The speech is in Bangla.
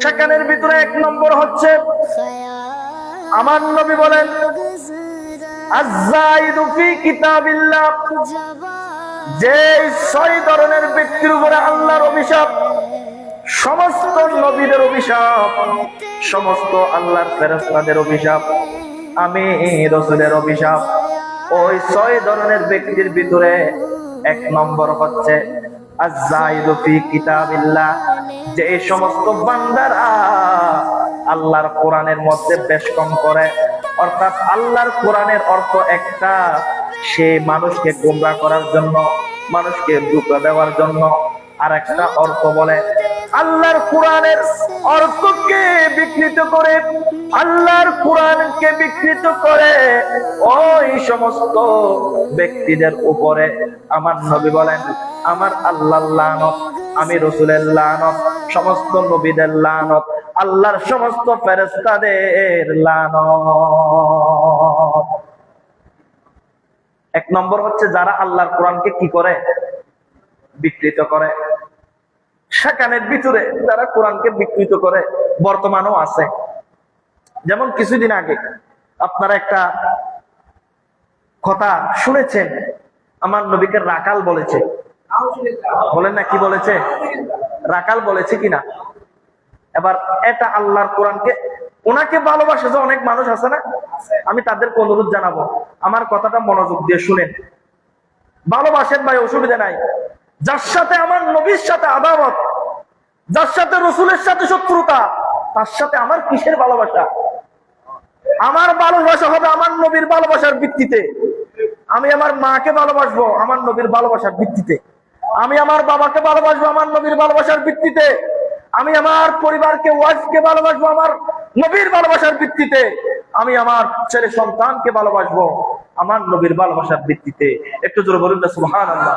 সেখানের ভিতরে এক নম্বর হচ্ছে আমার নবী বলেন আয-যায়িদু ফি কিতাবিল্লাহ, যে 6 ধরনের ব্যক্তির উপরে আল্লাহর অভিশাপ, সমস্ত নবীদের অভিশাপ, সমস্ত আল্লাহর ফেরেশতাদের অভিশাপ, আমি রাসূলের অভিশাপ, ওই 6 ধরনের ব্যক্তির ভিতরে এক নম্বর হচ্ছে আয-যায়িদু ফি কিতাবিল্লাহ, যে এই সমস্ত বান্দারা আল্লাহর কোরআনের মধ্যে বেশ কম করে। অর্থাৎ আল্লাহর কোরআনের অর্থ একটা, সে মানুষকে গোমরাহ করার জন্য, মানুষকে ধোঁকা দেওয়ার জন্য আর একটা অর্থ বলে। আল্লাহর কোরআনের অর্থকে বিকৃত করে, আল্লাহর কোরআনকে বিকৃত করে ওই সমস্ত ব্যক্তিদের উপরে আমার নবী বলেন আমার আল্লাহর লানত, আমি রাসূলের লানত, সমস্ত নবীদের লানত, আল্লাহর সমস্ত ফেরেশতাদের লানত। এক নম্বর হচ্ছে যারা আল্লাহর কোরআনকে কি করে, বিকৃত করে। সেখানের ভিতরে যারা কোরআনকে বিকৃত করে বর্তমানেও আছে। যেমন কিছুদিন আগে আপনারা একটা কথা শুনেছেন, আমার নবীকে রাকাল বলেছে, বলেন না কি বলেছে, রাকাল বলেছে কিনা। এবার এটা আল্লাহর কোরআনকে, ওনাকে ভালোবাসে যে অনেক মানুষ আছে না, আমি তাদেরকে অনুরোধ জানাবো আমার কথাটা মনোযোগ দিয়ে শুনেন। ভালোবাসেন ভাই, অসুবিধা নাই। যার সাথে আমার নবীর সাথে আদাওয়াত, যার সাথে রাসূলের সাথে শত্রুতা, তার সাথে আমার কিসের ভালোবাসা? আমার ভালোবাসা হবে আমার নবীর ভালোবাসার ভিত্তিতে। আমি আমার মাকে ভালোবাসবো আমার নবীর ভালোবাসার ভিত্তিতে, আমি আমার বাবাকে ভালোবাসবো আমার নবীর ভালোবাসার ভিত্তিতে, আমি আমার পরিবারকে, ওয়াইফকে ভালোবাসবো আমার নবীর ভালোবাসার ভিত্তিতে, আমি আমার ছেলে সন্তানকে ভালোবাসবো আমার নবীর ভালোবাসার ভিত্তিতে। একটু জোরে বলুন না সুবহানাল্লাহ।